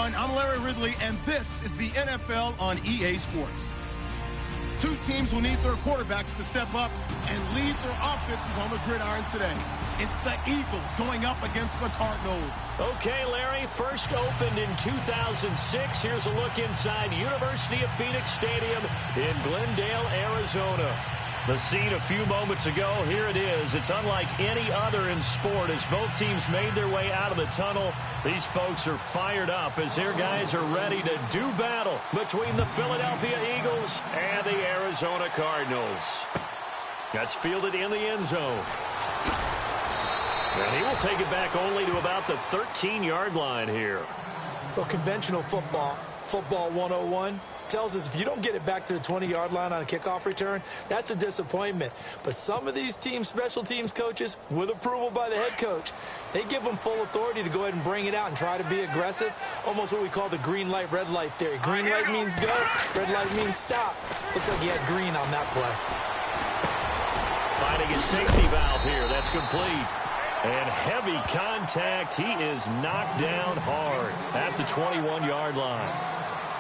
everyone. I'm Larry Ridley, and this is the NFL on EA Sports. Two teams will need their quarterbacks to step up and lead their offenses on the gridiron today. It's the Eagles going up against the Cardinals. Okay, Larry, first opened in 2006. Here's a look inside University of Phoenix Stadium in Glendale, Arizona. The scene a few moments ago, here it is. It's unlike any other in sport as both teams made their way out of the tunnel. These folks are fired up as their guys are ready to do battle between the Philadelphia Eagles and the Arizona Cardinals. That's fielded in the end zone. And he will take it back only to about the 13-yard line here. Well, conventional football 101, tells us if you don't get it back to the 20-yard line on a kickoff return, that's a disappointment. But some of these teams, special teams coaches, with approval by the head coach, they give them full authority to go ahead and bring it out and try to be aggressive. Almost what we call the green light, red light theory. Green light means go, red light means stop. Looks like he had green on that play. Finding a safety valve here. That's complete. And heavy contact. He is knocked down hard at the 21-yard line.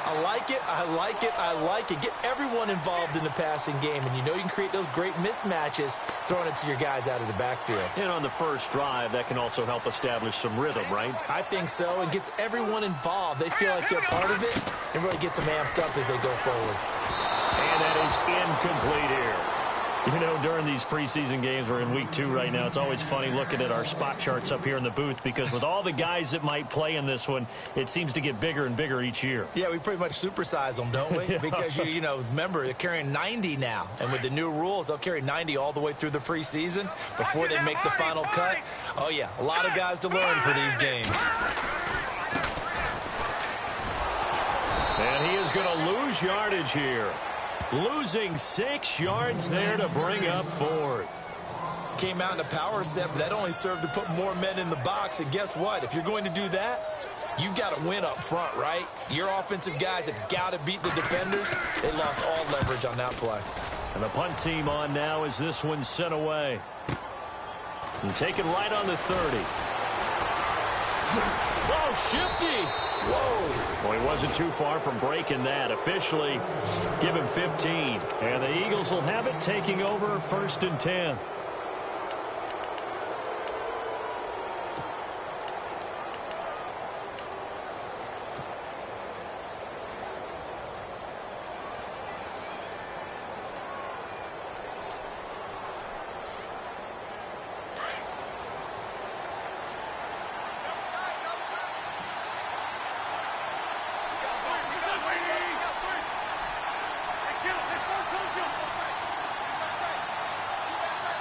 I like it, I like it, I like it. Get everyone involved in the passing game, and you know you can create those great mismatches throwing it to your guys out of the backfield. And on the first drive, that can also help establish some rhythm, right? I think so. It gets everyone involved. They feel like they're part of it and really gets them amped up as they go forward. And that is incomplete here. You know, during these preseason games, we're in week 2 right now, it's always funny looking at our spot charts up here in the booth because with all the guys that might play in this one, it seems to get bigger and bigger each year. Yeah, we pretty much supersize them, don't we? Yeah. Because, you know, remember, they're carrying 90 now. And with the new rules, they'll carry 90 all the way through the preseason before they make the final cut. Oh, yeah, a lot of guys to learn for these games. And he is going to lose yardage here. Losing 6 yards there to bring up 4th. Came out in a power set, but that only served to put more men in the box. And guess what? If you're going to do that, you've got to win up front, right? Your offensive guys have got to beat the defenders. They lost all leverage on that play. And the punt team on now as this one's sent away. And taken right on the 30. Oh, shifty. Whoa. Well, he wasn't too far from breaking that. Officially, give him 15. And the Eagles will have it taking over 1st and 10.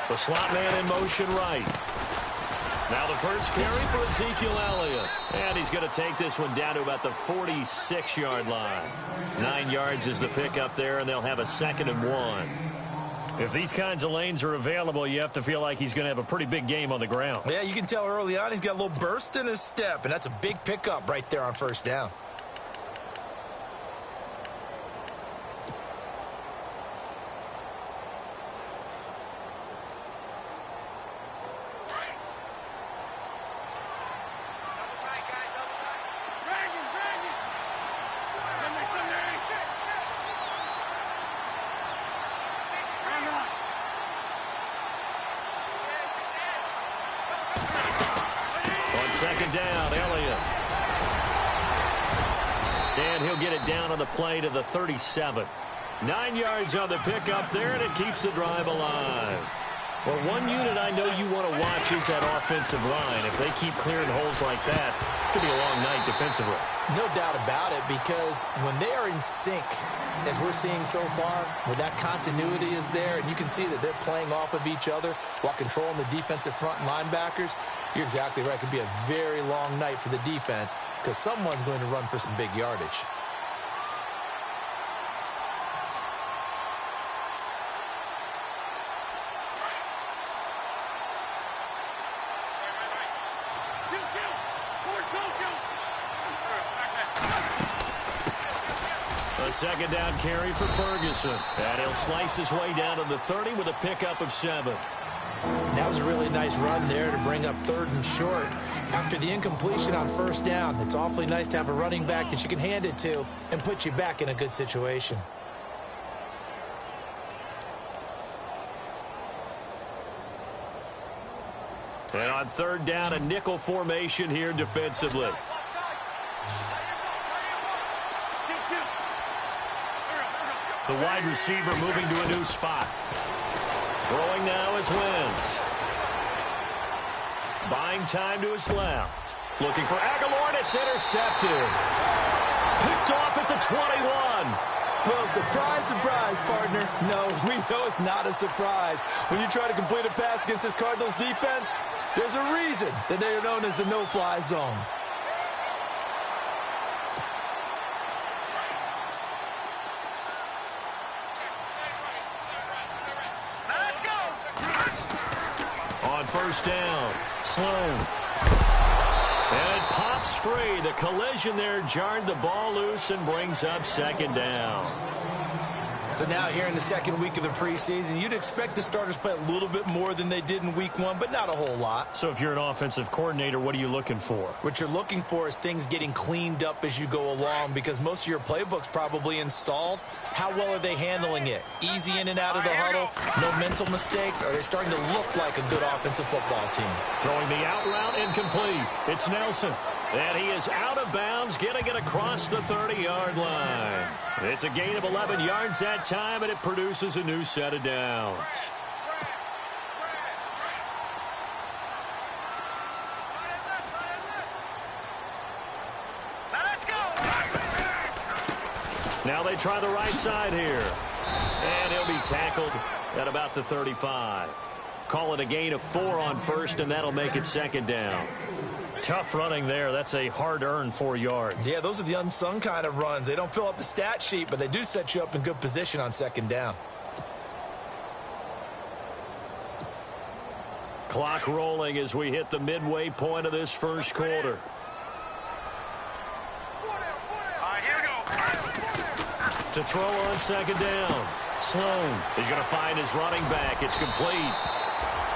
The slot man in motion right. Now the first carry for Ezekiel Elliott. And he's going to take this one down to about the 46-yard line. 9 yards is the pickup there, and they'll have a 2nd and 1. If these kinds of lanes are available, you have to feel like he's going to have a pretty big game on the ground. Yeah, you can tell early on he's got a little burst in his step, and that's a big pickup right there on 1st down. Second down, Elliott. And he'll get it down on the play to the 37. 9 yards on the pickup there, and it keeps the drive alive. Well, one unit I know you want to watch is that offensive line. If they keep clearing holes like that, it could be a long night defensively. No doubt about it, because when they are in sync, as we're seeing so far, where that continuity is there, and you can see that they're playing off of each other while controlling the defensive front and linebackers, you're exactly right. It could be a very long night for the defense because someone's going to run for some big yardage. A second down carry for Ferguson. And he'll slice his way down to the 30 with a pickup of 7. And that was a really nice run there to bring up 3rd and short. After the incompletion on 1st down, it's awfully nice to have a running back that you can hand it to and put you back in a good situation. And on 3rd down, a nickel formation here defensively. The wide receiver moving to a new spot. Throwing now is Wentz. Buying time to his left. Looking for Aguilar, and it's intercepted. Picked off at the 21. Well, surprise, surprise, partner. No, we know it's not a surprise. When you try to complete a pass against this Cardinals defense, there's a reason that they are known as the no-fly zone. On 1st down, Sloan. And it pops free. The collision there jarred the ball loose and brings up 2nd down. So now here in the 2nd week of the preseason, you'd expect the starters play a little bit more than they did in week 1, but not a whole lot. So if you're an offensive coordinator, what are you looking for? What you're looking for is things getting cleaned up as you go along, because most of your playbook's probably installed. How well are they handling it? Easy in and out of the huddle? No mental mistakes? Are they starting to look like a good offensive football team? Throwing the out route incomplete. It's Nelson. And he is out of bounds, getting it across the 30-yard line. It's a gain of 11 yards that time, and it produces a new set of downs. Now they try the right side here. And he'll be tackled at about the 35. Call it a gain of 4 on 1st, and that'll make it 2nd down. Tough running there. That's a hard-earned 4 yards. Yeah, those are the unsung kind of runs. They don't fill up the stat sheet, but they do set you up in good position on 2nd down. Clock rolling as we hit the midway point of this 1st quarter. To throw on 2nd down. Sloan is going to find his running back. It's complete.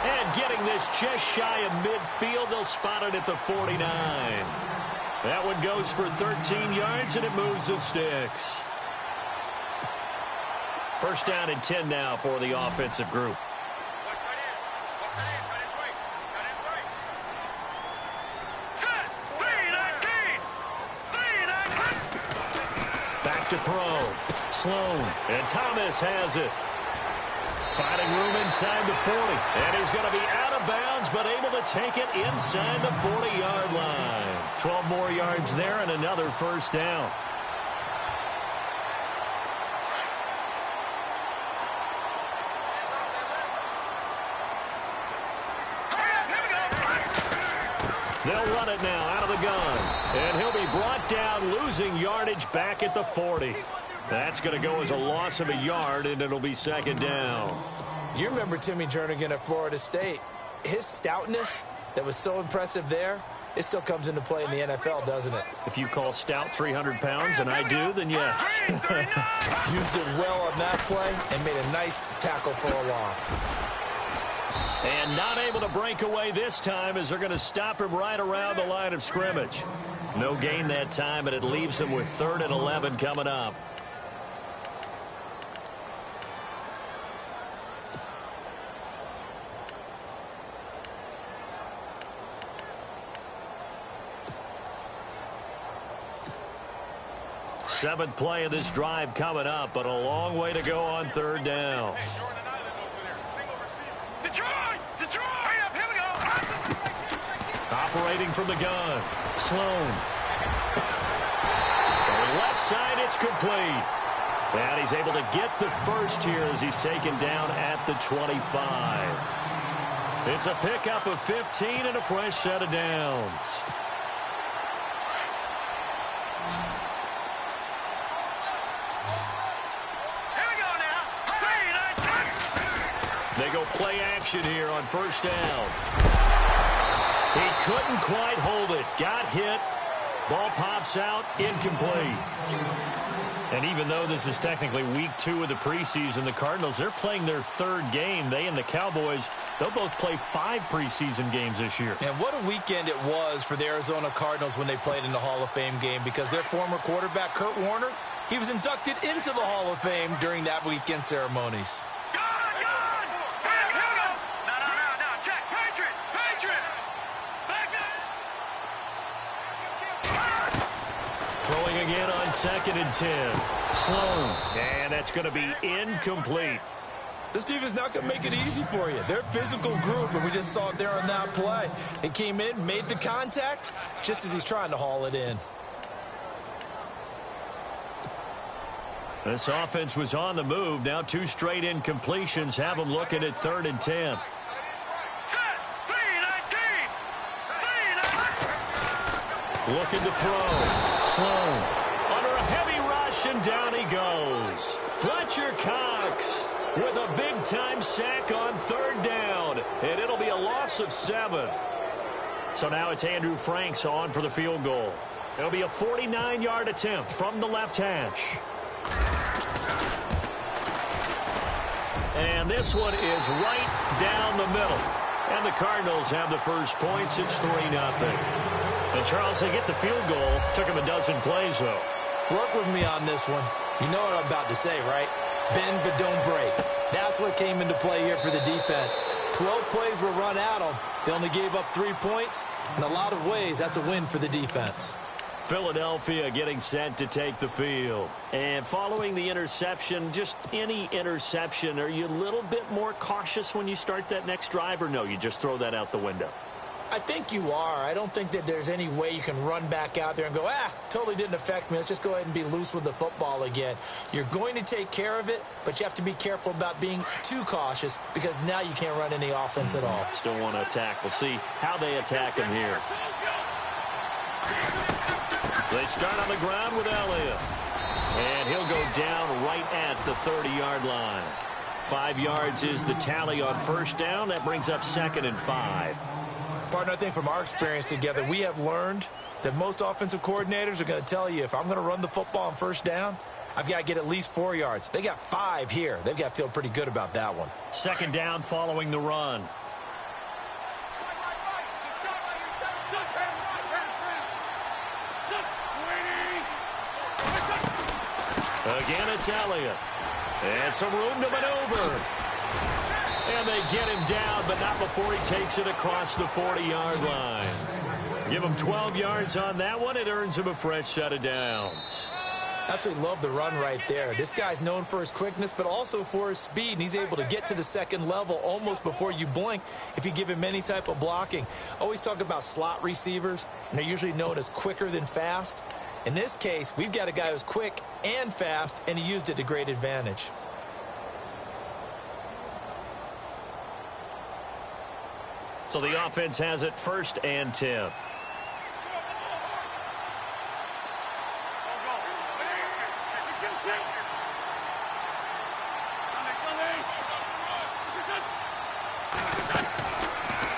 And getting this just shy of midfield, they'll spot it at the 49. That one goes for 13 yards, and it moves the sticks. 1st down and 10 now for the offensive group. Back to throw. Sloan. And Thomas has it. Finding room inside the 40. And he's going to be out of bounds, but able to take it inside the 40-yard line. 12 more yards there and another 1st down. They'll run it now out of the gun. And he'll be brought down, losing yardage back at the 40. That's going to go as a loss of a yard, and it'll be 2nd down. You remember Timmy Jernigan at Florida State. His stoutness that was so impressive there, it still comes into play in the NFL, doesn't it? If you call stout 300 pounds, and I do, then yes. Used it well on that play and made a nice tackle for a loss. And not able to break away this time as they're going to stop him right around the line of scrimmage. No gain that time, and it leaves him with 3rd and 11 coming up. Seventh play of this drive coming up, but a long way to go on 3rd down. Operating from the gun. Sloan. From the left side, it's complete. And he's able to get the first here as he's taken down at the 25. It's a pickup of 15 and a fresh set of downs. They go play action here on 1st down. He couldn't quite hold it. Got hit, Ball pops out, incomplete. And even though this is technically week 2 of the preseason, the Cardinals, they're playing their 3rd game. They and the Cowboys, they'll both play 5 preseason games this year. And what a weekend it was for the Arizona Cardinals when they played in the Hall of Fame game, because their former quarterback, Kurt Warner, he was inducted into the Hall of Fame during that weekend ceremonies. Throwing again on 2nd and 10. Sloan. And that's going to be incomplete. This defense not going to make it easy for you. They're a physical group, and we just saw it there on that play. They came in, made the contact, just as he's trying to haul it in. This offense was on the move. Now 2 straight incompletions have them looking at 3rd and 10. Looking to throw. Sloan under a heavy rush, and down he goes. Fletcher Cox with a big-time sack on 3rd down, and it'll be a loss of 7. So now it's Andrew Franks on for the field goal. It'll be a 49-yard attempt from the left hash. And this one is right down the middle. And the Cardinals have the first points. It's 3-0. And, Charles, they get the field goal. Took him a dozen plays, though. Work with me on this one. You know what I'm about to say, right? Bend but don't break. That's what came into play here for the defense. 12 plays were run at them. They only gave up 3 points. In a lot of ways, that's a win for the defense. Philadelphia getting set to take the field. And following the interception, just any interception, are you a little bit more cautious when you start that next drive, or no, you just throw that out the window? I think you are. I don't think that there's any way you can run back out there and go, totally didn't affect me. Let's just go ahead and be loose with the football again. You're going to take care of it, but you have to be careful about being too cautious, because now you can't run any offense at all. Still want to attack. We'll see how they attack him here. They start on the ground with Elliott. And he'll go down right at the 30-yard line. 5 yards is the tally on 1st down. That brings up 2nd and 5. Partner, I think from our experience together, we have learned that most offensive coordinators are going to tell you, if I'm going to run the football on 1st down, I've got to get at least 4 yards. They got 5 here. They've got to feel pretty good about that one. 2nd down following the run. Again, it's Elliott. And some room to maneuver. And they get him down, but not before he takes it across the 40-yard line. Give him 12 yards on that one. It earns him a fresh set of downs. Absolutely love the run right there. This guy's known for his quickness, but also for his speed. And he's able to get to the 2nd level almost before you blink if you give him any type of blocking. Always talk about slot receivers, and they're usually known as quicker than fast. In this case, we've got a guy who's quick and fast, and he used it to great advantage. So the offense has it 1st and 10.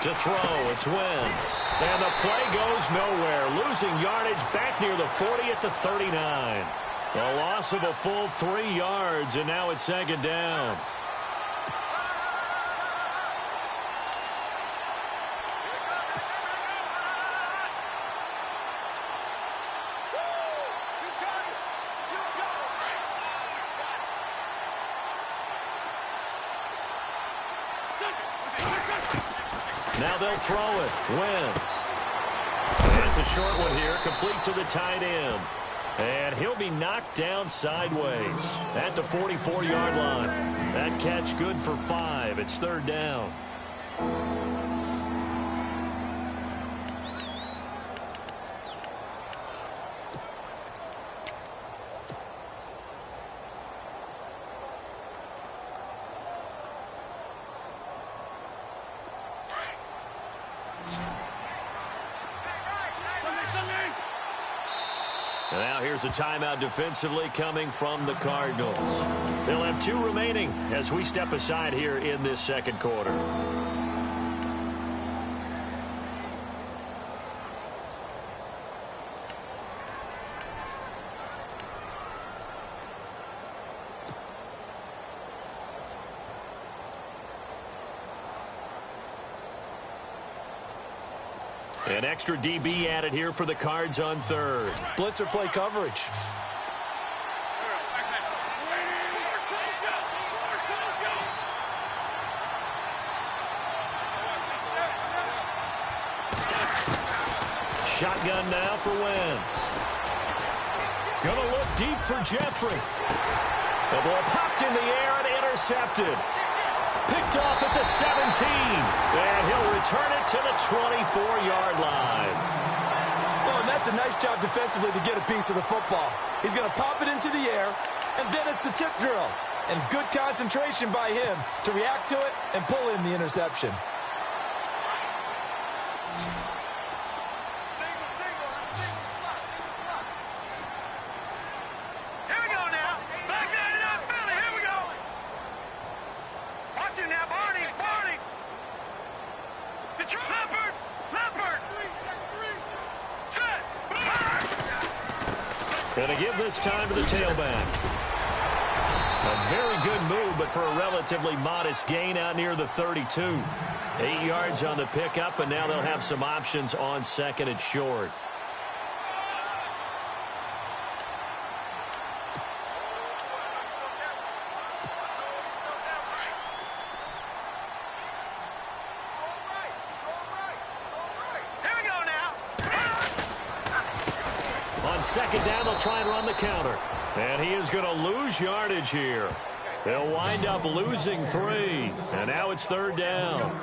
To throw, it's Wentz. And the play goes nowhere. Losing yardage back near the 40 at the 39. A loss of a full 3 yards, and now it's 2nd down. Now they'll throw it. Wentz. And it's a short one here, complete to the tight end. And he'll be knocked down sideways at the 44-yard line. That catch good for 5. It's 3rd down. Now here's a timeout defensively coming from the Cardinals. They'll have 2 remaining as we step aside here in this 2nd quarter. An extra DB added here for the Cards on third. Blitzer play coverage. Shotgun now for Wentz. Gonna look deep for Jeffrey. The ball popped in the air and intercepted. Picked off at the 17. And he'll return it to the 24-yard line. Oh, and that's a nice job defensively to get a piece of the football. He's going to pop it into the air, and then it's the tip drill. And good concentration by him to react to it and pull in the interception. Going to give this time to the tailback. A very good move, but for a relatively modest gain out near the 32. 8 yards on the pickup, and now they'll have some options on second and short. Second down, they'll try and run the counter. And he is going to lose yardage here. They'll wind up losing 3. And now it's third down.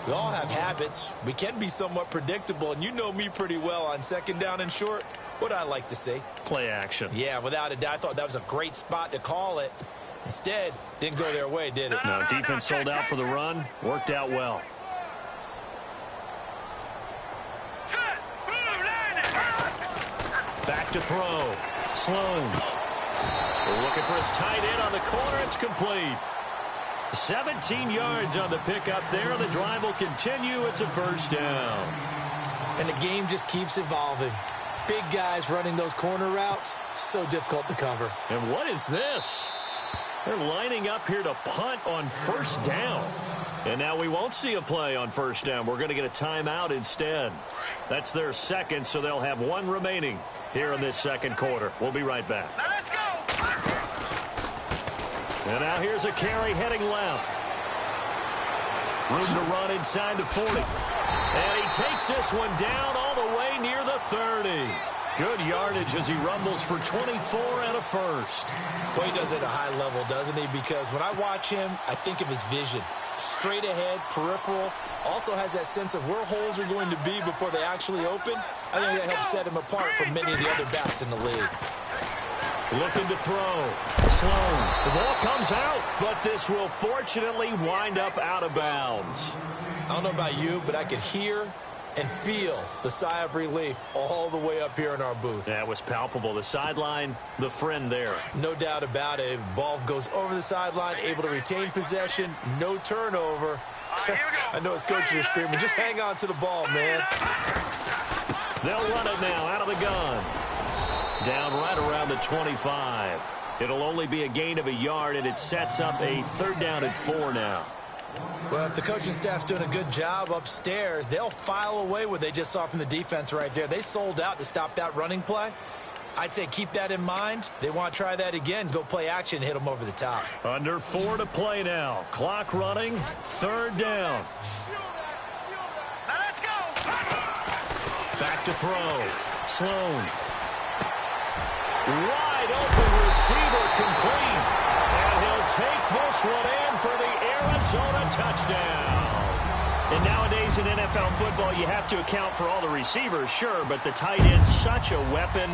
We all have habits. We can be somewhat predictable, and you know me pretty well on second down and short. What I like to say? Play action. Yeah, without a doubt. I thought that was a great spot to call it. Instead, didn't go their way, did it? No, defense sold out for the run. Worked out well. Back to throw. Sloan. They're looking for his tight end on the corner. It's complete. 17 yards on the pickup there. The drive will continue. It's a first down. And the game just keeps evolving. Big guys running those corner routes, so difficult to cover. And what is this? They're lining up here to punt on first down. And now we won't see a play on first down. We're going to get a timeout instead. That's their second, so they'll have one remaining here in this second quarter. We'll be right back. Now let's go. And now here's a carry heading left. Room to run inside the 40. And he takes this one down all the way near the 30. Good yardage as he rumbles for 24 and a first. Boy, he does it at a high level, doesn't he? Because when I watch him, I think of his vision. Straight ahead, peripheral. Also has that sense of where holes are going to be before they actually open. I think that helps set him apart from many of the other backs in the league. Looking to throw. Sloan. The ball comes out, but this will fortunately wind up out of bounds. I don't know about you, but I could hear and feel the sigh of relief all the way up here in our booth. That was palpable. The sideline, the friend there. No doubt about it. Ball goes over the sideline, able to retain possession, no turnover. I know his coaches are screaming, just hang on to the ball, man. They'll run it now out of the gun. Down right around the 25. It'll only be a gain of a yard, and it sets up a third down and 4 now. Well, if the coaching staff's doing a good job upstairs, they'll file away what they just saw from the defense right there. They sold out to stop that running play. I'd say keep that in mind. They want to try that again. Go play action, hit them over the top. Under 4 to play now. Clock running. Third down. Now let's go. Back to throw. Sloan. Wide open receiver complete. And he'll take this one in for the Arizona touchdown. And nowadays in NFL football, you have to account for all the receivers, sure, but the tight end's such a weapon,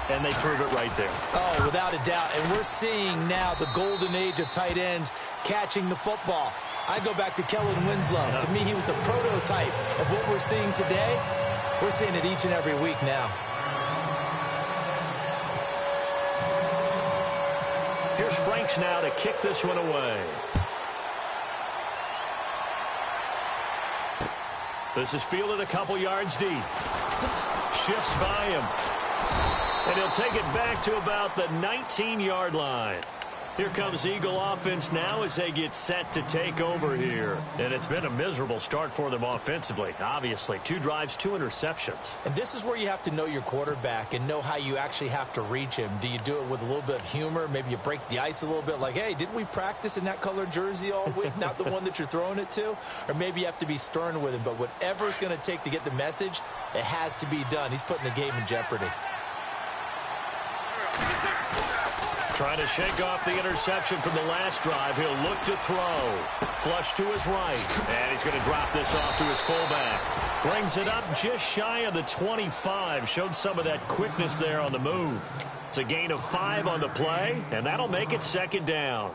and they prove it right there. Oh, without a doubt. And we're seeing now the golden age of tight ends catching the football. I go back to Kellen Winslow. To me, he was a prototype of what we're seeing today. We're seeing it each and every week now. Here's Franks now to kick this one away. This is fielded a couple yards deep. Shifts by him. And he'll take it back to about the 19-yard line. Here comes Eagle offense now as they get set to take over here. And it's been a miserable start for them offensively. Obviously, 2 drives, 2 interceptions. And this is where you have to know your quarterback and know how you actually have to reach him. Do you do it with a little bit of humor? Maybe you break the ice a little bit like, hey, didn't we practice in that colored jersey all week? Not the one that you're throwing it to? Or maybe you have to be stern with him. But whatever it's going to take to get the message, it has to be done. He's putting the game in jeopardy. Trying to shake off the interception from the last drive. He'll look to throw. Flush to his right. And he's going to drop this off to his fullback. Brings it up just shy of the 25. Showed some of that quickness there on the move. It's a gain of 5 on the play, and that'll make it second down.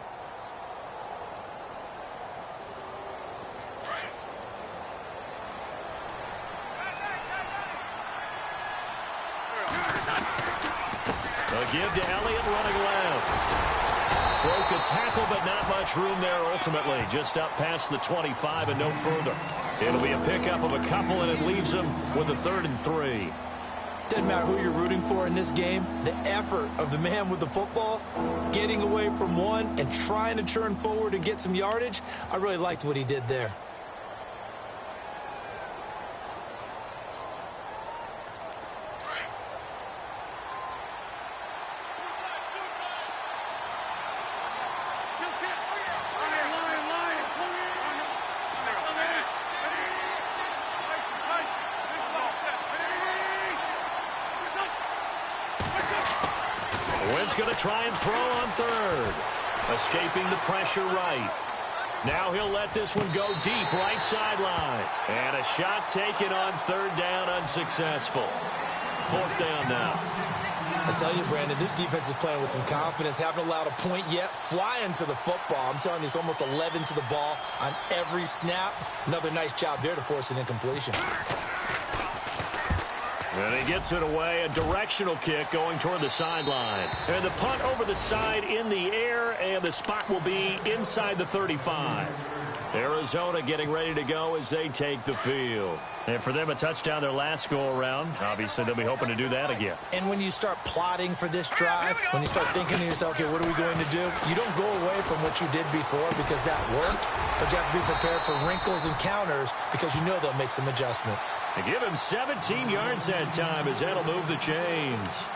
A give to Elliott running left. Broke a tackle, but not much room there ultimately. Just up past the 25 and no further. It'll be a pickup of a couple, and it leaves them with a 3rd and 3. Doesn't matter who you're rooting for in this game. The effort of the man with the football, getting away from one and trying to turn forward and get some yardage, I really liked what he did there. Going to try and throw on 3rd. Escaping the pressure right. Now he'll let this one go deep right sideline. And a shot taken on 3rd down, unsuccessful. 4th down now. I tell you, Brandon, this defense is playing with some confidence. Haven't allowed a point yet. Flying to the football. I'm telling you, it's almost 11 to the ball on every snap. Another nice job there to force an incompletion. And he gets it away, a directional kick going toward the sideline. And the punt over the side in the air, and the spot will be inside the 35. Arizona getting ready to go as they take the field. And for them, a touchdown their last go-around. Obviously, they'll be hoping to do that again. And when you start plotting for this drive, when you start thinking to yourself, okay, what are we going to do? You don't go away from what you did before because that worked, but you have to be prepared for wrinkles and counters because you know they'll make some adjustments. They give him 17 yards that time as that'll move the chains.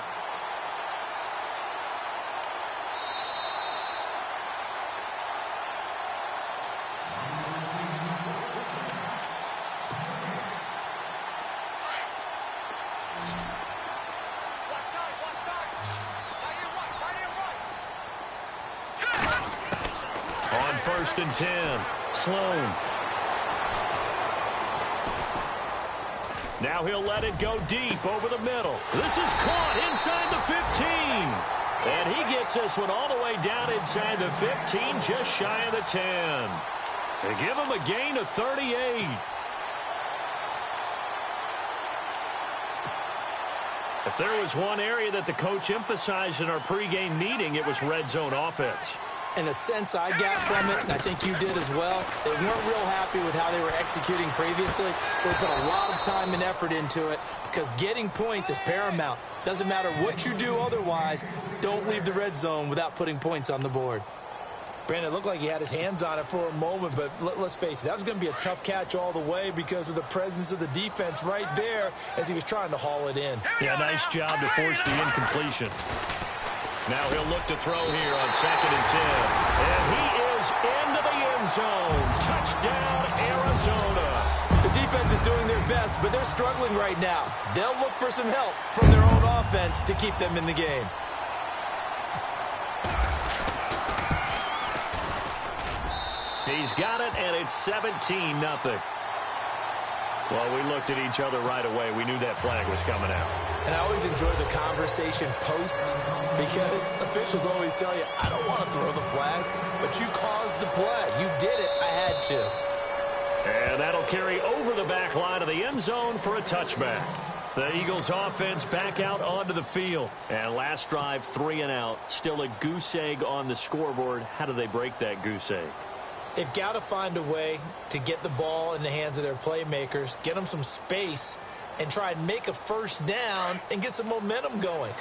On 1st and 10, Sloan. Now he'll let it go deep over the middle. This is caught inside the 15. And he gets this one all the way down inside the 15, just shy of the 10. They give him a gain of 38. If there was one area that the coach emphasized in our pregame meeting, it was red zone offense. In a sense I got from it, and I think you did as well, they weren't real happy with how they were executing previously, so they put a lot of time and effort into it because getting points is paramount. Doesn't matter what you do otherwise, don't leave the red zone without putting points on the board. Brandon, it looked like he had his hands on it for a moment, but let's face it, that was going to be a tough catch all the way because of the presence of the defense right there as he was trying to haul it in. Yeah, nice job to force the incompletion. Now he'll look to throw here on 2nd and 10. And he is into the end zone. Touchdown, Arizona. The defense is doing their best, but they're struggling right now. They'll look for some help from their own offense to keep them in the game. He's got it, and it's 17-0. Well, we looked at each other right away. We knew that flag was coming out. And I always enjoy the conversation post because officials always tell you, I don't want to throw the flag, but you caused the play. You did it. I had to. And that'll carry over the back line of the end zone for a touchback. The Eagles offense back out onto the field. And last drive, 3 and out. Still a goose egg on the scoreboard. How do they break that goose egg? They've got to find a way to get the ball in the hands of their playmakers, get them some space, and try and make a first down and get some momentum going.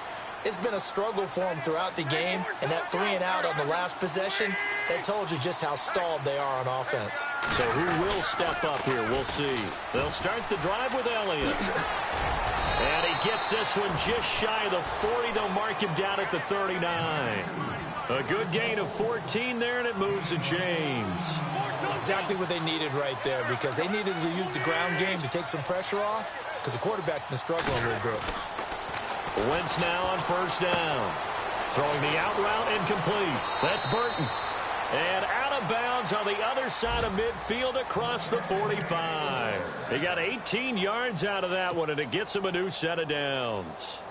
It's been a struggle for them throughout the game, and that 3-and-out on the last possession, that told you just how stalled they are on offense. So who will step up here? We'll see. They'll start the drive with Elliott. And he gets this one just shy of the 40. They'll mark him down at the 39. A good gain of 14 there, and it moves to James. Exactly what they needed right there, because they needed to use the ground game to take some pressure off, because the quarterback's been struggling a little bit. Wentz now on first down. Throwing the out route incomplete. That's Burton. And out of bounds on the other side of midfield across the 45. He got 18 yards out of that one, and it gets him a new set of downs.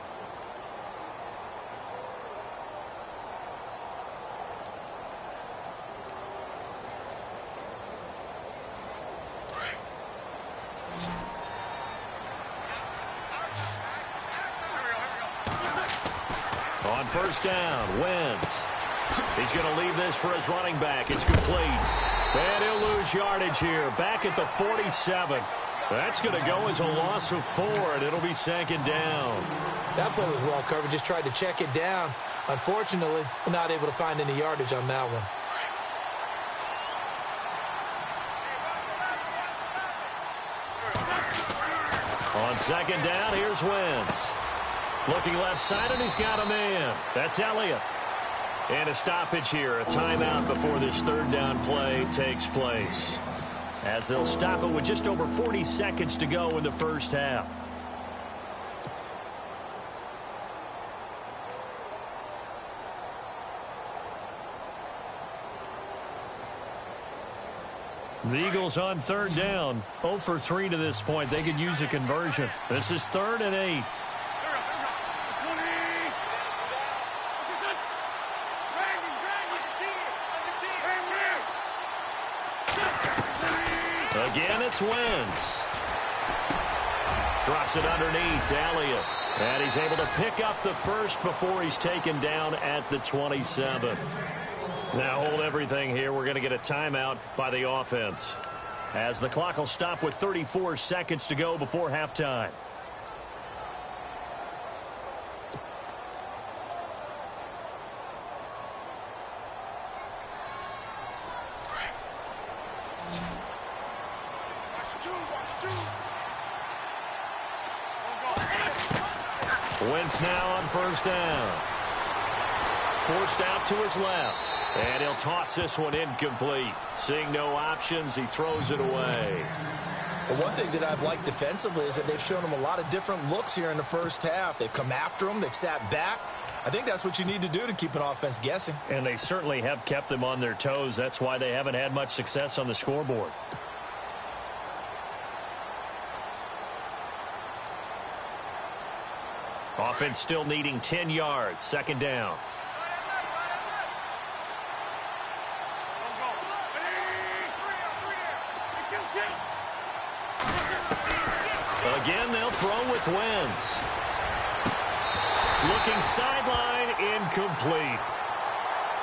On first down, Wentz. He's going to leave this for his running back. It's complete. And he'll lose yardage here. Back at the 47. That's going to go as a loss of 4, and it'll be second down. That play was well covered. Just tried to check it down. Unfortunately, not able to find any yardage on that one. On second down, here's Wentz. Looking left side, and he's got a man. That's Elliott. And a stoppage here, a timeout before this third down play takes place, as they'll stop it with just over 40 seconds to go in the first half. The Eagles on third down, 0 for 3 to this point. They could use a conversion. This is 3rd and 8. Again, it's Wentz. Drops it underneath to Elliott. And he's able to pick up the first before he's taken down at the 27. Now hold everything here. We're going to get a timeout by the offense, as the clock will stop with 34 seconds to go before halftime. Wentz now on first down. Forced out to his left. And he'll toss this one incomplete. Seeing no options, he throws it away. Well, one thing that I've liked defensively is that they've shown him a lot of different looks here in the first half. They've come after him. They've sat back. I think that's what you need to do to keep an offense guessing. And they certainly have kept them on their toes. That's why they haven't had much success on the scoreboard. Offense still needing 10 yards. Second down. Again, they'll throw with Wentz. Looking sideline, incomplete.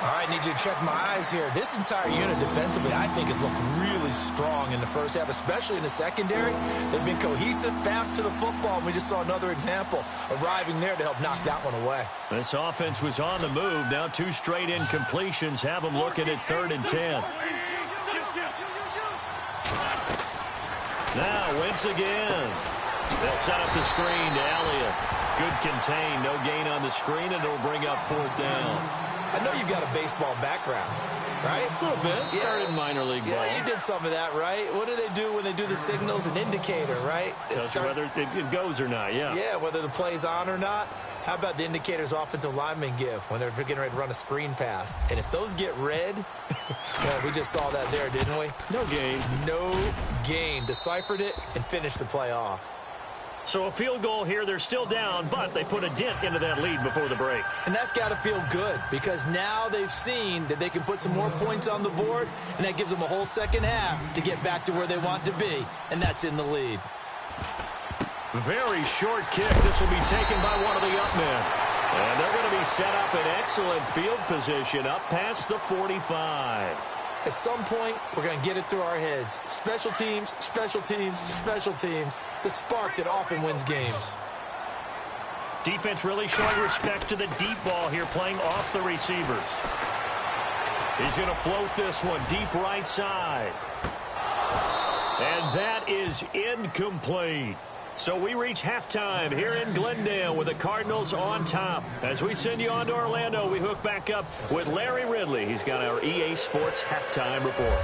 All right, need you to check my eyes here. This entire unit defensively, I think, has looked really strong in the first half, especially in the secondary. They've been cohesive, fast to the football, and we just saw another example arriving there to help knock that one away. This offense was on the move. Now 2 straight incompletions have them looking at 3rd and 10. Now Wentz again. They'll set up the screen to Elliott. Good contain, no gain on the screen, and it'll bring up 4th down. I know you've got a baseball background, right? A little bit. Started in minor league ball. Yeah, you did some of that, right? What do they do when they do the signals? An indicator, right? Whether it goes or not, yeah. Yeah, whether the play's on or not. How about the indicators offensive linemen give when they're getting ready to run a screen pass? And if those get red, well, we just saw that there, didn't we? No gain. No gain. Deciphered it and finished the play off. So a field goal here. They're still down, but they put a dent into that lead before the break. And that's got to feel good, because now they've seen that they can put some more points on the board, and that gives them a whole second half to get back to where they want to be, and that's in the lead. Very short kick. This will be taken by one of the up men. And they're going to be set up in excellent field position up past the 45. At some point, we're going to get it through our heads. Special teams, special teams, special teams. The spark that often wins games. Defense really showing respect to the deep ball here, playing off the receivers. He's going to float this one deep right side. And that is incomplete. So we reach halftime here in Glendale with the Cardinals on top. As we send you on to Orlando, we hook back up with Larry Ridley. He's got our EA Sports halftime report.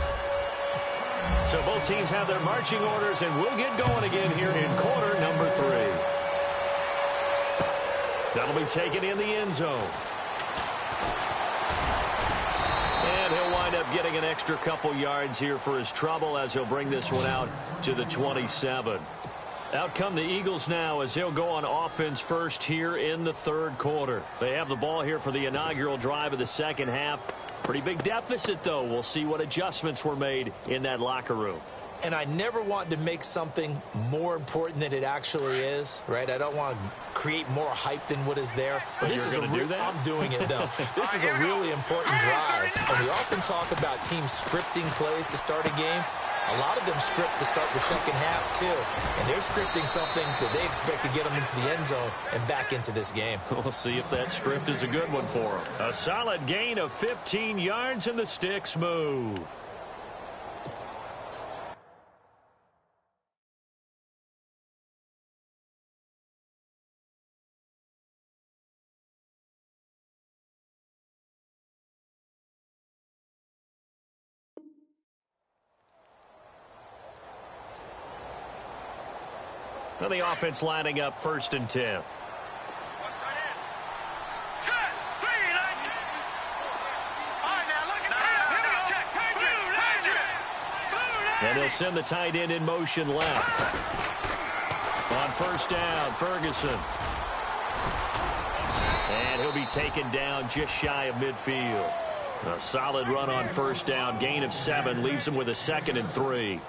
So both teams have their marching orders, and we'll get going again here in quarter number 3. That'll be taken in the end zone. And he'll wind up getting an extra couple yards here for his trouble as he'll bring this one out to the 27. Out come the Eagles now as they'll go on offense first here in the third quarter. They have the ball here for the inaugural drive of the second half. Pretty big deficit, though. We'll see what adjustments were made in that locker room. And I never want to make something more important than it actually is, right? I don't want to create more hype than what is there. But this is I'm doing it, though. This is a really important drive. And we often talk about teams scripting plays to start a game. A lot of them script to start the second half, too. And they're scripting something that they expect to get them into the end zone and back into this game. We'll see if that script is a good one for them. A solid gain of 15 yards, and the sticks move. So the offense lining up 1st and 10. And they'll send the tight end in motion left. On 1st down, Ferguson. And he'll be taken down just shy of midfield. A solid run on 1st down. Gain of 7 leaves him with a 2nd and 3.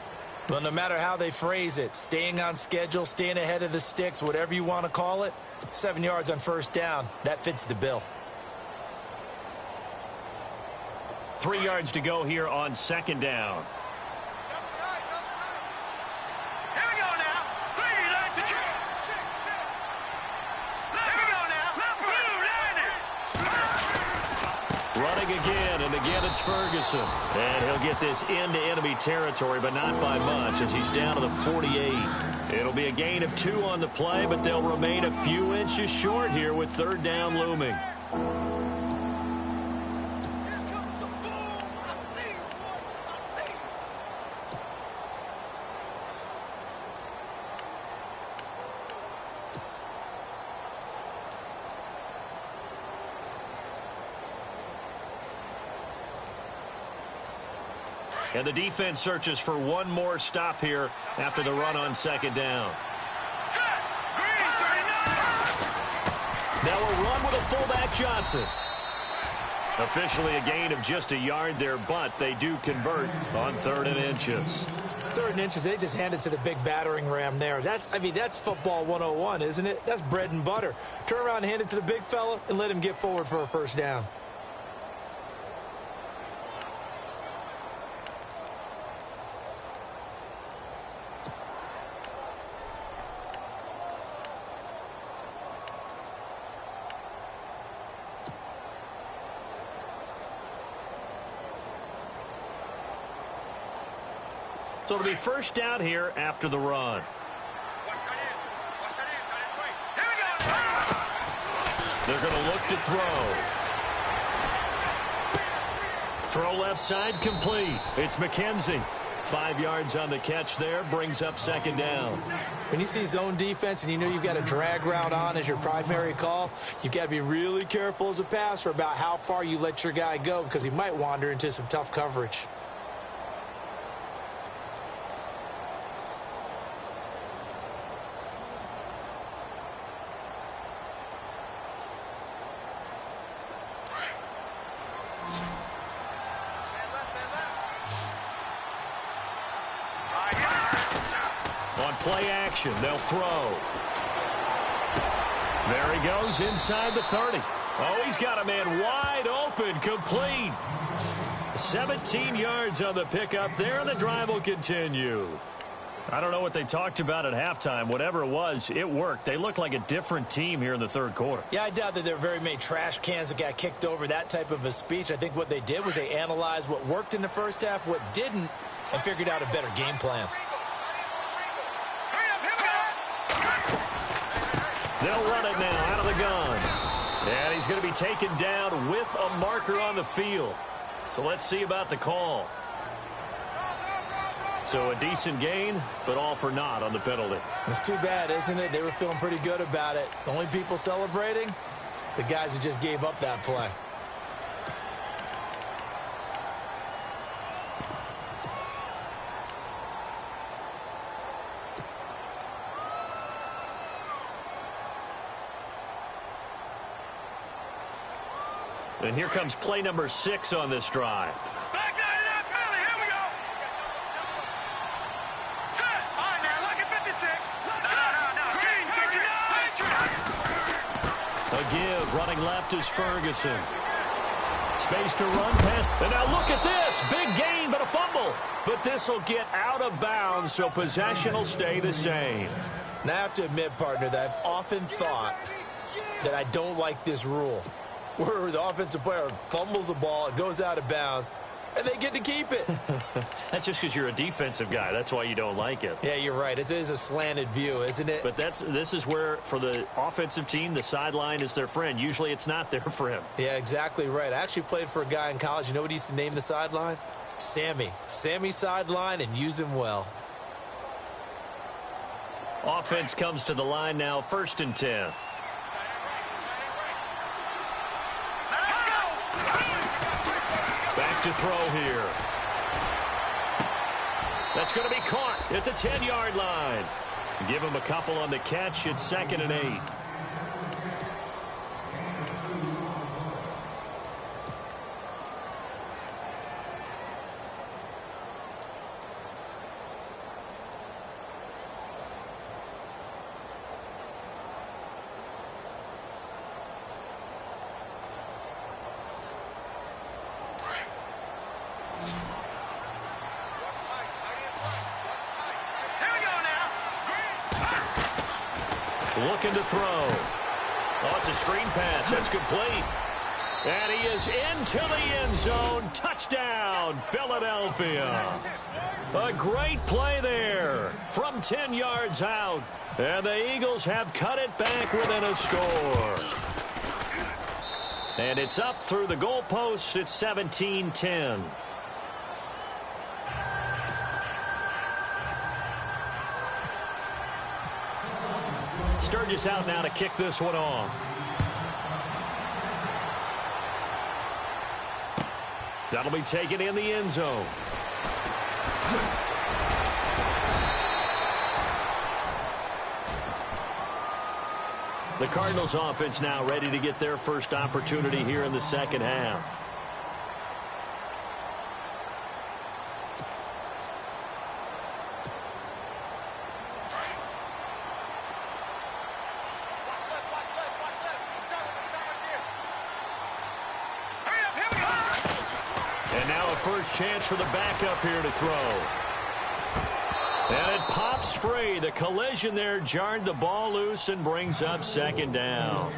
Well, no matter how they phrase it, staying on schedule, staying ahead of the sticks, whatever you want to call it, 7 yards on 1st down, that fits the bill. 3 yards to go here on 2nd down. Here we go now. Running again, and again it's Ferguson. And he'll get this into enemy territory, but not by much as he's down to the 48. It'll be a gain of 2 on the play, but they'll remain a few inches short here with 3rd down looming. And the defense searches for one more stop here after the run on 2nd down. Now a run with a fullback Johnson. Officially a gain of just a yard there, but they do convert on 3rd and inches. 3rd and inches, they just hand it to the big battering ram there. That's football 101, isn't it? That's bread and butter. Turn around and hand it to the big fella and let him get forward for a 1st down. So it'll be 1st down here after the run. They're going to look to throw. Throw left side complete. It's McKenzie. 5 yards on the catch there, brings up 2nd down. When you see zone defense and you know you've got a drag route on as your primary call, you've got to be really careful as a passer about how far you let your guy go because he might wander into some tough coverage. Play action. They'll throw. There he goes inside the 30. Oh, he's got a man wide open, complete. 17 yards on the pickup there, and the drive will continue. I don't know what they talked about at halftime. Whatever it was, it worked. They looked like a different team here in the third quarter. Yeah, I doubt that there were very many trash cans that got kicked over, that type of a speech. I think what they did was they analyzed what worked in the first half, what didn't, and figured out a better game plan. They'll run it now out of the gun. And he's going to be taken down with a marker on the field. So let's see about the call. So a decent gain, but all for naught on the penalty. It's too bad, isn't it? They were feeling pretty good about it. The only people celebrating, the guys who just gave up that play. And here comes play number 6 on this drive. Back there, penalty. Here we go. Set. All right, now, look at 56. No. Green, A give, running left is Ferguson. Space to run past. And now look at this. Big gain, but a fumble. But this will get out of bounds, so possession will stay the same. Now, I have to admit, partner, that I've often thought that I don't like this rule, where the offensive player fumbles the ball, it goes out of bounds, and they get to keep it. That's just because you're a defensive guy. That's why you don't like it. Yeah, you're right. It is a slanted view, isn't it? But this is where, for the offensive team, the sideline is their friend. Usually it's not there for him. Yeah, exactly right. I actually played for a guy in college. You know what he used to name the sideline? Sammy. Sammy sideline, and use him well. Offense comes to the line now, 1st and 10. Back to throw here. That's going to be caught at the 10-yard line. Give him a couple on the catch. It's 2nd and 8. Looking to throw. Oh, it's a screen pass. That's complete. And he is into the end zone. Touchdown, Philadelphia. A great play there from 10 yards out. And the Eagles have cut it back within a score. And it's up through the goalposts. It's 17-10. Sturgis out now to kick this one off. That'll be taken in the end zone. The Cardinals offense now ready to get their first opportunity here in the second half. First chance for the backup here to throw. And it pops free. The collision there jarred the ball loose and brings up 2nd down.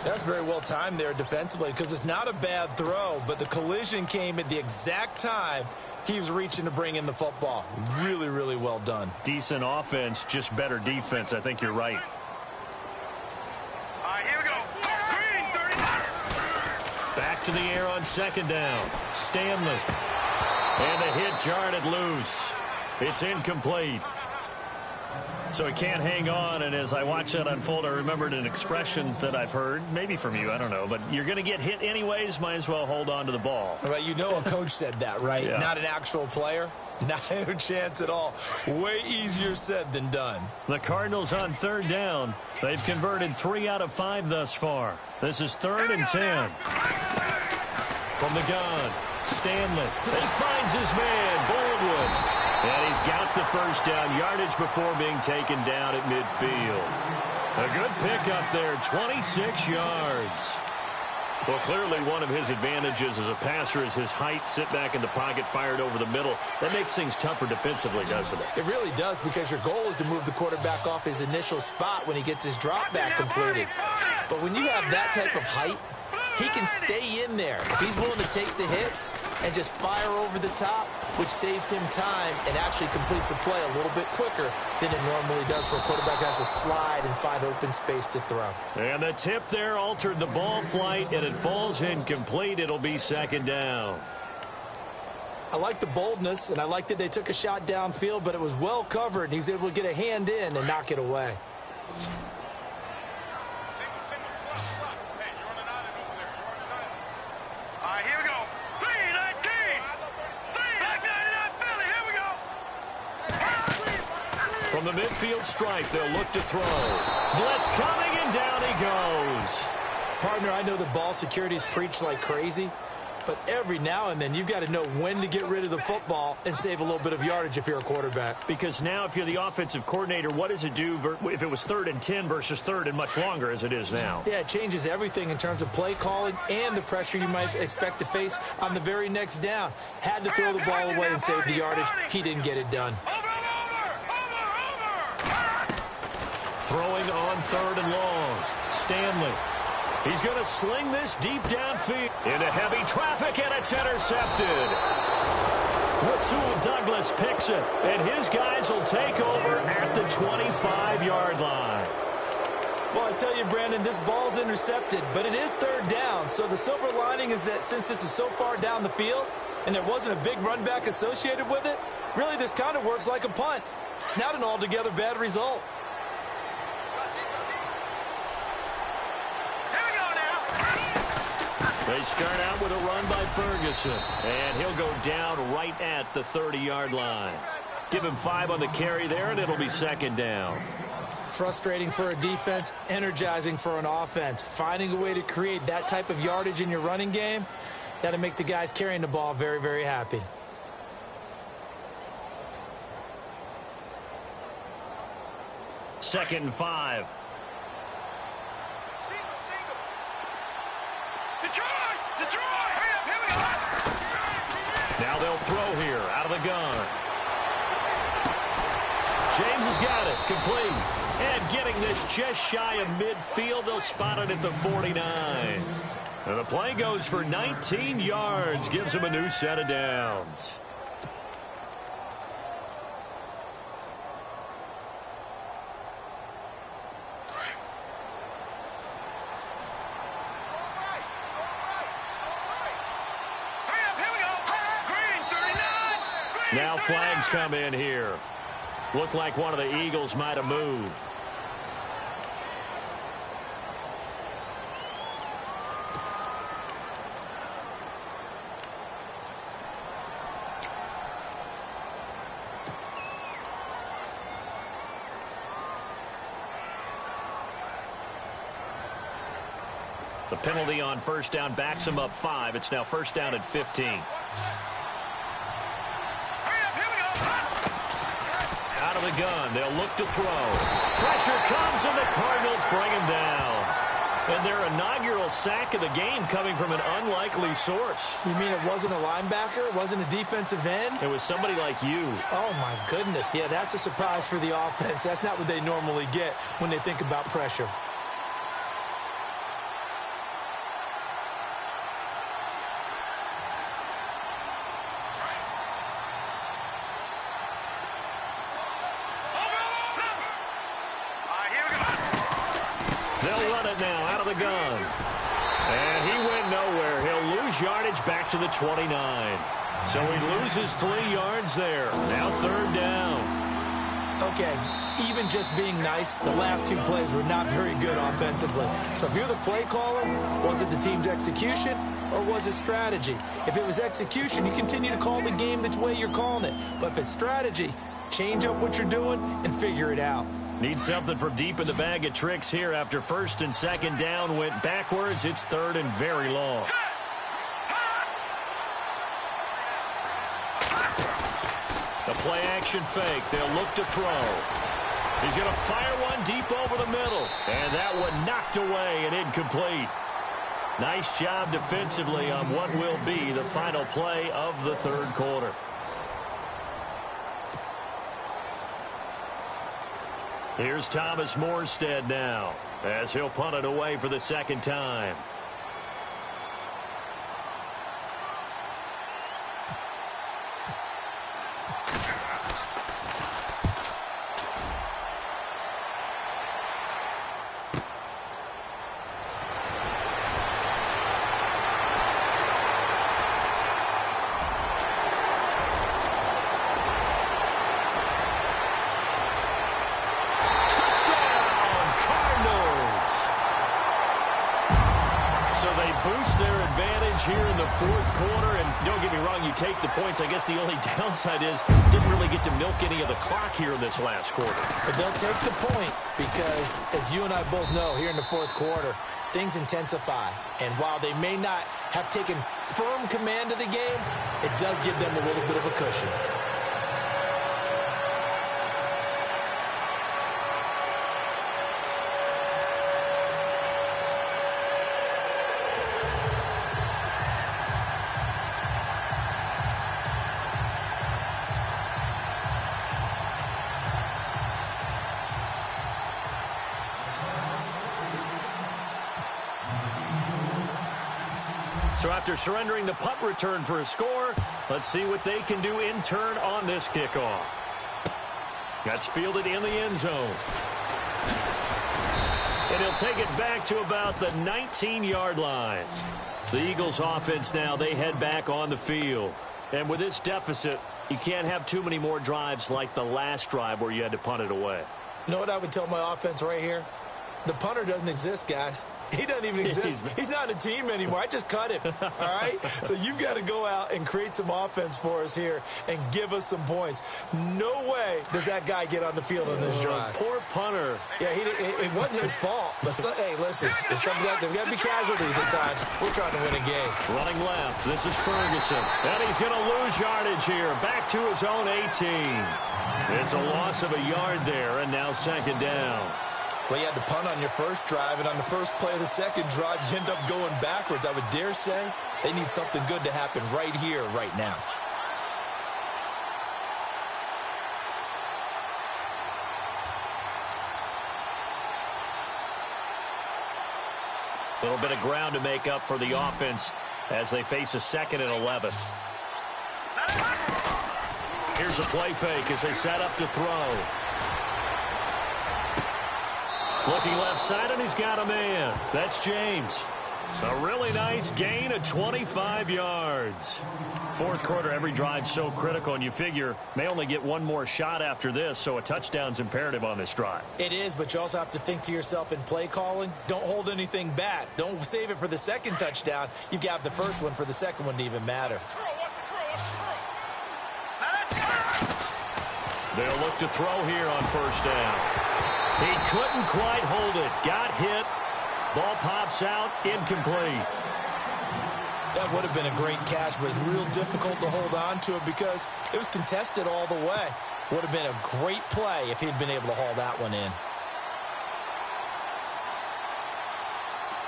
That's very well timed there defensively, because it's not a bad throw, but the collision came at the exact time he was reaching to bring in the football. Really, really well done. Decent offense, just better defense. I think you're right. Back to the air on 2nd down. Stanley. And the hit jarred it loose. It's incomplete. So he can't hang on, and as I watch that unfold, I remembered an expression that I've heard, maybe from you, I don't know, but you're going to get hit anyways, might as well hold on to the ball. Right, you know a coach said that, right? Yeah. Not an actual player. Not a chance at all. Way easier said than done. The Cardinals on 3rd down. They've converted 3 out of 5 thus far. This is 3rd and 10. From the gun, Stanley. He finds his man, Baldwin. And he's got the first down yardage before being taken down at midfield. A good pickup there, 26 yards. Well, clearly one of his advantages as a passer is his height, sit back in the pocket, fired over the middle. That makes things tougher defensively, doesn't it? It really does, because your goal is to move the quarterback off his initial spot when he gets his drop back completed. But when you have that type of height, he can stay in there. If he's willing to take the hits and just fire over the top, which saves him time and actually completes a play a little bit quicker than it normally does for a quarterback that has to slide and find open space to throw. And the tip there altered the ball flight, and it falls incomplete. It'll be second down. I like the boldness, and I like that they took a shot downfield, but it was well covered, and he was able to get a hand in and knock it away. Here we go. 3-19. Back 99 Philly. Here we go. From the midfield stripe, they'll look to throw. Blitz coming, and down he goes. Partner, I know the ball security is preached like crazy, but every now and then you've got to know when to get rid of the football and save a little bit of yardage if you're a quarterback. Because now if you're the offensive coordinator, what does it do if it was 3rd and 10 versus 3rd and much longer as it is now? Yeah, it changes everything in terms of play calling and the pressure you might expect to face on the very next down. Had to throw the ball away and save the yardage. He didn't get it done. Throwing on 3rd and long. Stanley. He's going to sling this deep downfield into heavy traffic, and it's intercepted. Rasul Douglas picks it, and his guys will take over at the 25-yard line. Well, I tell you, Brandon, this ball's intercepted, but it is 3rd down. So the silver lining is that since this is so far down the field and there wasn't a big run back associated with it, really this kind of works like a punt. It's not an altogether bad result. They start out with a run by Ferguson, and he'll go down right at the 30-yard line. Give him 5 on the carry there, and it'll be second down. Frustrating for a defense, energizing for an offense. Finding a way to create that type of yardage in your running game, that'll make the guys carrying the ball very, very happy. Second and 5. Detroit! Here we go! Now they'll throw here out of the gun. James has got it. Complete. And getting this just shy of midfield. They'll spot it at the 49. And the play goes for 19 yards. Gives them a new set of downs. Now flags come in here. Looked like one of the Eagles might have moved. The penalty on first down backs him up 5. It's now first down at 15. Out of the gun, they'll look to throw. Pressure comes, and the Cardinals bring him down. And their inaugural sack of the game coming from an unlikely source. You mean it wasn't a linebacker? It wasn't a defensive end? It was somebody like you. Oh, my goodness. Yeah, that's a surprise for the offense. That's not what they normally get when they think about pressure. They'll run it now out of the gun. And he went nowhere. He'll lose yardage back to the 29. So he loses 3 yards there. Now third down. Okay, even just being nice, the last 2 plays were not very good offensively. So if you're the play caller, was it the team's execution or was it strategy? If it was execution, you continue to call the game the way you're calling it. But if it's strategy, change up what you're doing and figure it out. Need something from deep in the bag of tricks here after first and second down went backwards. It's third and very long. The play action fake. They'll look to throw. He's going to fire one deep over the middle. And that one knocked away and incomplete. Nice job defensively on what will be the final play of the third quarter. Here's Thomas Morstead now as he'll punt it away for the second time. Here in the fourth quarter, and don't get me wrong, you take the points. I guess the only downside is didn't really get to milk any of the clock here in this last quarter. But they'll take the points because, as you and I both know, here in the fourth quarter, things intensify. And while they may not have taken firm command of the game, it does give them a little bit of a cushion. So after surrendering the punt return for a score, let's see what they can do in turn on this kickoff. That's fielded in the end zone. And he'll take it back to about the 19-yard line. The Eagles offense now, they head back on the field. And with this deficit, you can't have too many more drives like the last drive where you had to punt it away. You know what I would tell my offense right here? The punter doesn't exist, guys. He doesn't even exist. He's not a team anymore. I just cut him, all right? So you've got to go out and create some offense for us here and give us some points. No way does that guy get on the field on this drive. Poor punter. Yeah, it wasn't his fault. But, hey, listen, there's got to be casualties at times. We're trying to win a game. Running left, this is Ferguson. And he's going to lose yardage here. Back to his own 18. It's a loss of a yard there, and now second down. Well, you had to punt on your first drive, and on the first play of the second drive, you end up going backwards. I would dare say they need something good to happen right here, right now. A little bit of ground to make up for the offense as they face a 2nd and 11. Here's a play fake as they set up to throw. Looking left side, and he's got a man. That's James. A really nice gain of 25 yards. Fourth quarter, every drive's so critical, and you figure may only get one more shot after this, so a touchdown's imperative on this drive. It is, but you also have to think to yourself in play calling, don't hold anything back. Don't save it for the second touchdown. You've got the first one for the second one to even matter. They'll look to throw here on first down. He couldn't quite hold it. Got hit. Ball pops out. Incomplete. That would have been a great catch, but it's real difficult to hold on to it because it was contested all the way. Would have been a great play if he'd been able to haul that one in.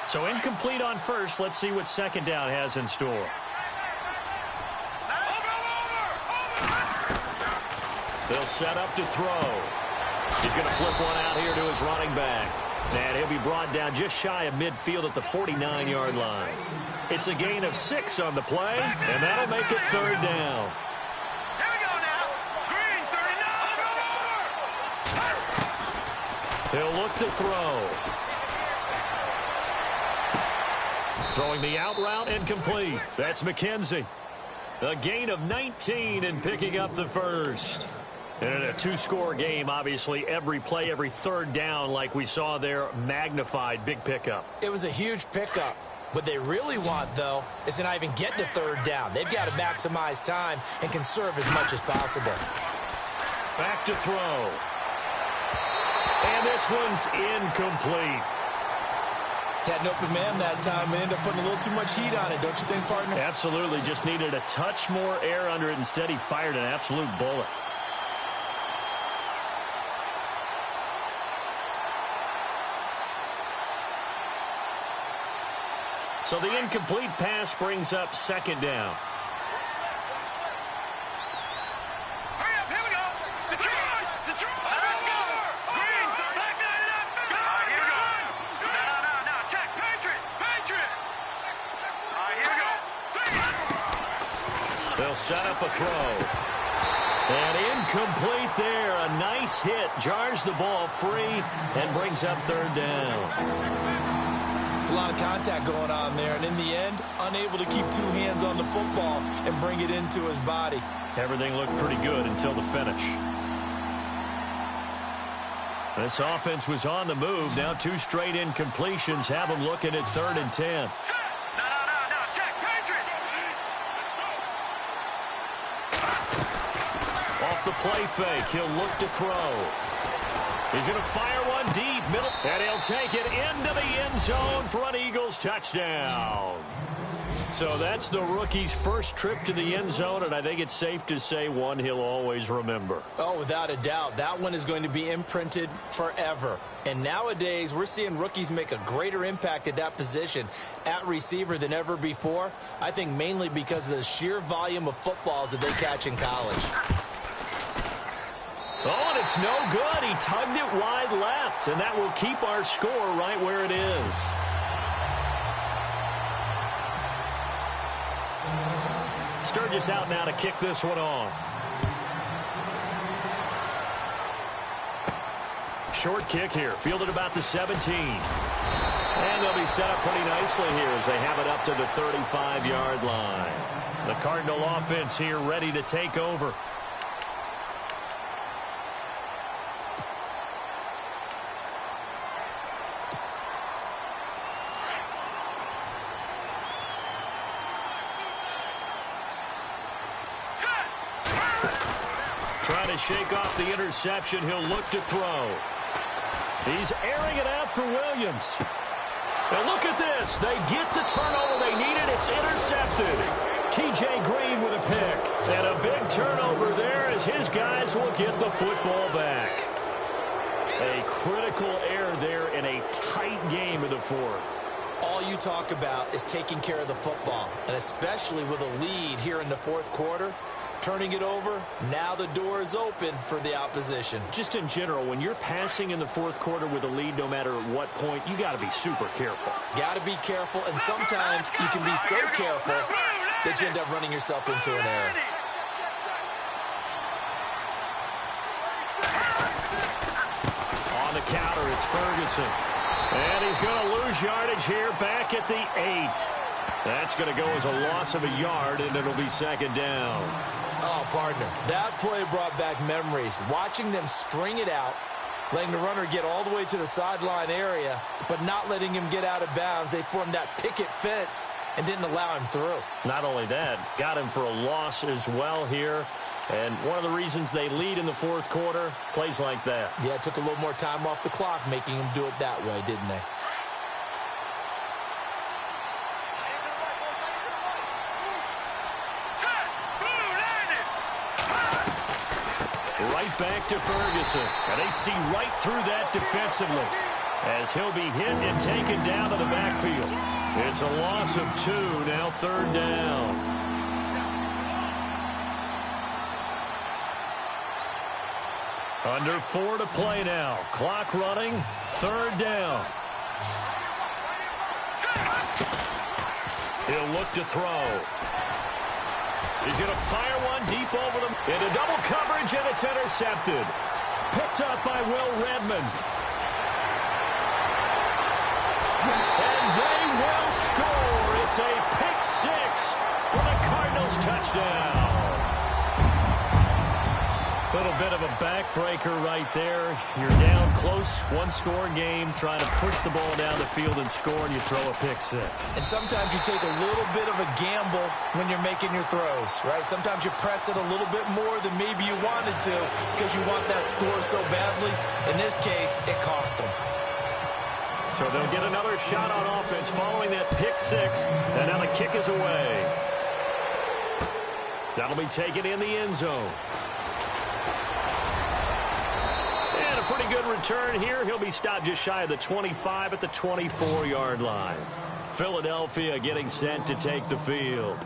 So incomplete on first. Let's see what second down has in store. They'll set up to throw. He's going to flip one out here to his running back. And he'll be brought down just shy of midfield at the 49-yard line. It's a gain of 6 on the play, and that'll make it third down. Here we go now. Green, 39. He'll look to throw. Throwing the out route incomplete. That's McKenzie. A gain of 19 and picking up the first. And in a two-score game, obviously, every play, every third down, like we saw there, magnified, big pickup. It was a huge pickup. What they really want, though, is to not even get to third down. They've got to maximize time and conserve as much as possible. Back to throw. And this one's incomplete. Had an open man that time and ended up putting a little too much heat on it, don't you think, partner? Absolutely. Just needed a touch more air under it. Instead, he fired an absolute bullet. So the incomplete pass brings up second down. Hurry up, here we go. Detroit! Let's go! Green, back nine and up. Here we go. No. Check. Patriot. Here we go. They'll set up a throw. And incomplete there. A nice hit. Jars the ball free and brings up third down. It's a lot of contact going on there, and in the end, unable to keep two hands on the football and bring it into his body. Everything looked pretty good until the finish. This offense was on the move. Now 2 straight incompletions have them looking at 3rd and 10. No. Check. Patriot. Off the play fake, he'll look to throw. He's going to fire one deep, middle, and he'll take it into the end zone for an Eagles touchdown. So that's the rookie's first trip to the end zone, and I think it's safe to say one he'll always remember. Oh, without a doubt. That one is going to be imprinted forever. And nowadays, we're seeing rookies make a greater impact at that position at receiver than ever before. I think mainly because of the sheer volume of footballs that they catch in college. Oh, and it's no good. He tugged it wide left, and that will keep our score right where it is. Sturgis out now to kick this one off. Short kick here, fielded about the 17. And they'll be set up pretty nicely here as they have it up to the 35-yard line. The Cardinal offense here ready to take over. Trying to shake off the interception. He'll look to throw. He's airing it out for Williams. Now look at this. They get the turnover they needed. It's intercepted. T.J. Green with a pick. And a big turnover there as his guys will get the football back. A critical error there in a tight game in the 4th. All you talk about is taking care of the football, and especially with a lead here in the 4th quarter. Turning it over, now the door is open for the opposition. Just in general, when you're passing in the 4th quarter with a lead, no matter at what point, you got to be super careful. Got to be careful, and sometimes you can be so careful that you end up running yourself into an error. On the counter, it's Ferguson. And he's going to lose yardage here back at the 8. That's going to go as a loss of a yard, and it'll be second down. Oh, partner, that play brought back memories. Watching them string it out, letting the runner get all the way to the sideline area, but not letting him get out of bounds. They formed that picket fence and didn't allow him through. Not only that, got him for a loss as well here. And one of the reasons they lead in the 4th quarter, plays like that. Yeah, it took a little more time off the clock, making him do it that way, didn't they? Right back to Ferguson. And they see right through that defensively as he'll be hit and taken down to the backfield. It's a loss of 2, now 3rd down. Under 4 to play now. Clock running, 3rd down. He'll look to throw. He's going to fire one deep over them. Into double coverage, and it's intercepted. Picked up by Will Redmond. And they will score. It's a pick 6 for the Cardinals touchdown. A little bit of a backbreaker right there. You're down close, 1-score game, trying to push the ball down the field and score, and you throw a pick 6. And sometimes you take a little bit of a gamble when you're making your throws, right? Sometimes you press it a little bit more than maybe you wanted to because you want that score so badly. In this case, it cost them. So they'll get another shot on offense following that pick 6, and now the kick is away. That'll be taken in the end zone. Pretty good return here. He'll be stopped just shy of the 25 at the 24-yard line. Philadelphia getting set to take the field.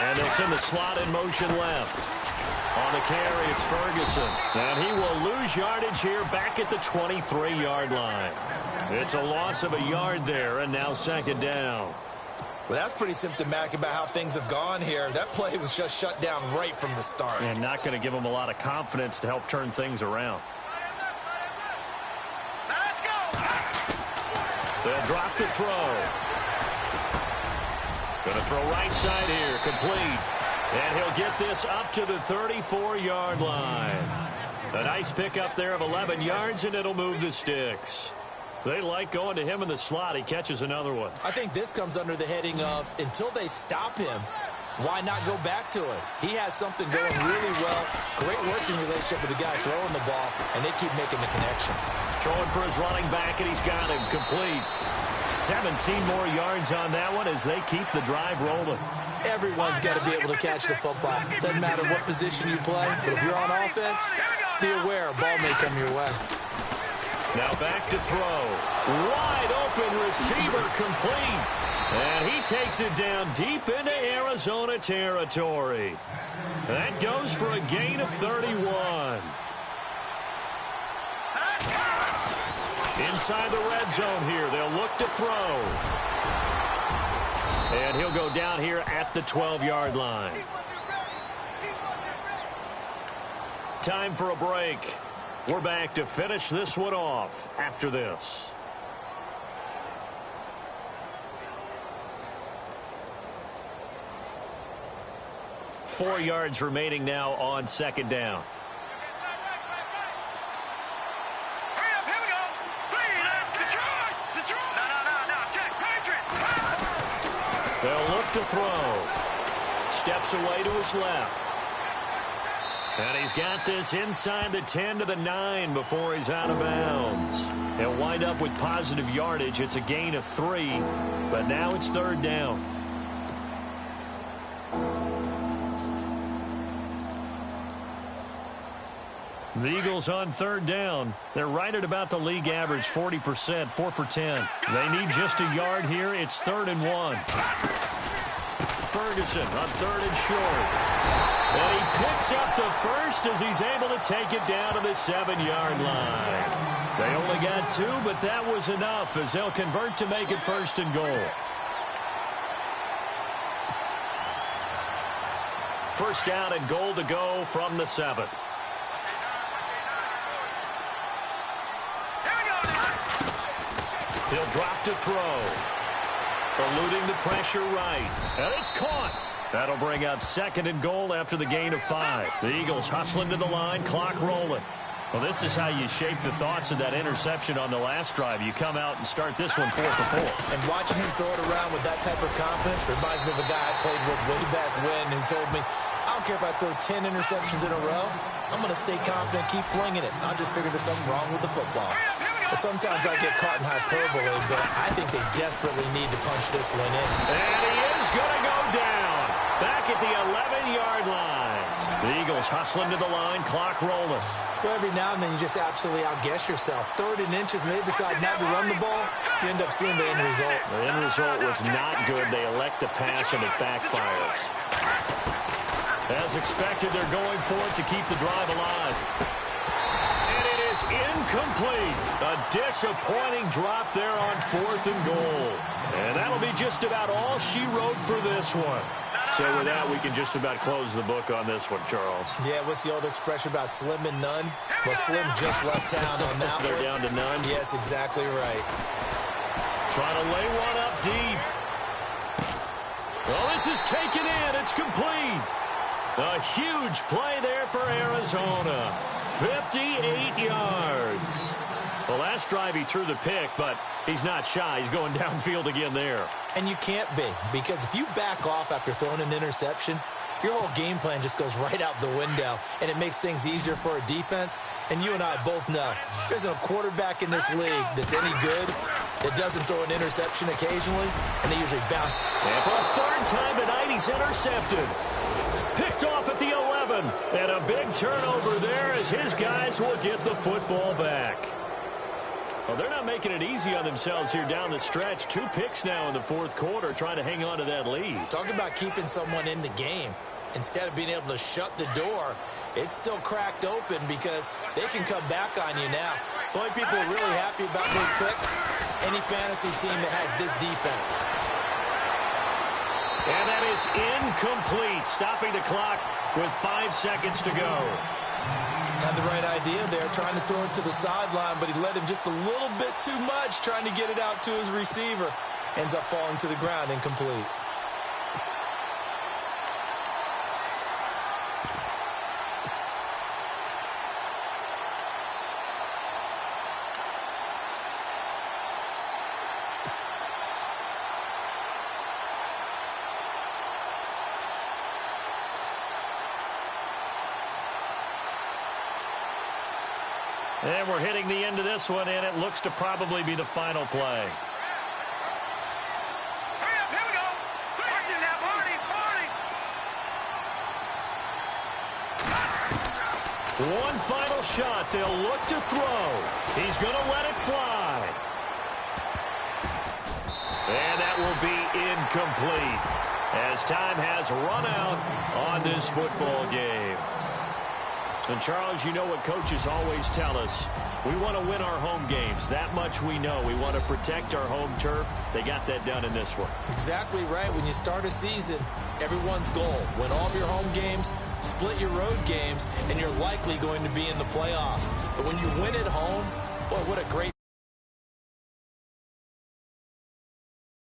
And they'll send the slot in motion left. On the carry, it's Ferguson. And he will lose yardage here back at the 23-yard line. It's a loss of a yard there, and now second down. Well, that's pretty symptomatic about how things have gone here. That play was just shut down right from the start. And not going to give them a lot of confidence to help turn things around. Let's go. They'll drop the throw. Going to throw right side here, complete. And he'll get this up to the 34-yard line. A nice pickup there of 11 yards, and it'll move the sticks. They like going to him in the slot. He catches another one. I think this comes under the heading of, until they stop him, why not go back to it? He has something going really well. Great working relationship with the guy throwing the ball, and they keep making the connection. Throwing for his running back, and he's got him complete. 17 more yards on that one as they keep the drive rolling. Everyone's got to be able to catch the football. Doesn't matter what position you play, but if you're on offense, be aware a ball may come your way. Now back to throw. Wide open receiver complete. And he takes it down deep into Arizona territory. That goes for a gain of 31. Inside the red zone here. They'll look to throw. And he'll go down here at the 12-yard line. Time for a break. We're back to finish this one off after this. Four yards remaining now on second down. They'll look to throw. Steps away to his left. And he's got this inside the 10 to the 9 before he's out of bounds. He'll wind up with positive yardage. It's a gain of 3, but now it's third down. The Eagles on third down. They're right at about the league average, 40%, 4 for 10. They need just a yard here. It's 3rd and 1. Ferguson on 3rd and short. And he picks up the first as he's able to take it down to the 7-yard line. They only got 2, but that was enough as they'll convert to make it 1st and goal. First down and goal to go from the 7. He'll drop to throw. Eluding the pressure right. And it's caught. That'll bring up 2nd and goal after the gain of 5. The Eagles hustling to the line, clock rolling. Well, this is how you shape the thoughts of that interception on the last drive. You come out and start this one 4 for 4. And watching him throw it around with that type of confidence reminds me of a guy I played with way back when who told me, I don't care if I throw 10 interceptions in a row. I'm going to stay confident, keep flinging it. I'll just figure there's something wrong with the football. Sometimes I get caught in hyperbole, but I think they desperately need to punch this one in. And he is going to go down. Back at the 11-yard line. The Eagles hustling to the line, clock rolling. Well, every now and then you just absolutely outguess yourself. 3rd and inches, and they decide not to run the ball. You end up seeing the end result. The end result was not good. They elect to pass, and it backfires. As expected, they're going for it to keep the drive alive. Incomplete. A disappointing drop there on 4th and goal. And that'll be just about all she wrote for this one. So with that, we can just about close the book on this one, Charles. Yeah, what's the old expression about slim and none? Well, Slim just left town on that They're one. down to none. Yes, exactly right. Trying to lay one up deep. Well, this is taken in. It's complete. A huge play there for Arizona. 58 yards. The last drive he threw the pick, but he's not shy. He's going downfield again there. And you can't be, because if you back off after throwing an interception, your whole game plan just goes right out the window, and it makes things easier for a defense. And you and I both know there's a quarterback in this league that's any good that doesn't throw an interception occasionally, and they usually bounce. And for a third time tonight, he's intercepted. Picked off at the 11. And a big turnover there as his guys will get the football back. Well, they're not making it easy on themselves here down the stretch. 2 picks now in the fourth quarter, trying to hang on to that lead. Talk about keeping someone in the game. Instead of being able to shut the door, it's still cracked open because they can come back on you now. The only people really happy about those picks, any fantasy team that has this defense. And that is incomplete, stopping the clock with 5 seconds to go. Had the right idea there, trying to throw it to the sideline, but he led him just a little bit too much, trying to get it out to his receiver. Ends up falling to the ground, incomplete. And we're hitting the end of this one, and it looks to probably be the final play. Hurry up, here we go. Watch it now, party. One final shot. They'll look to throw. He's going to let it fly. And that will be incomplete as time has run out on this football game. And, Charles, you know what coaches always tell us. We want to win our home games. That much we know. We want to protect our home turf. They got that done in this one. Exactly right. When you start a season, everyone's goal, win all of your home games, split your road games, and you're likely going to be in the playoffs. But when you win at home, boy, what a great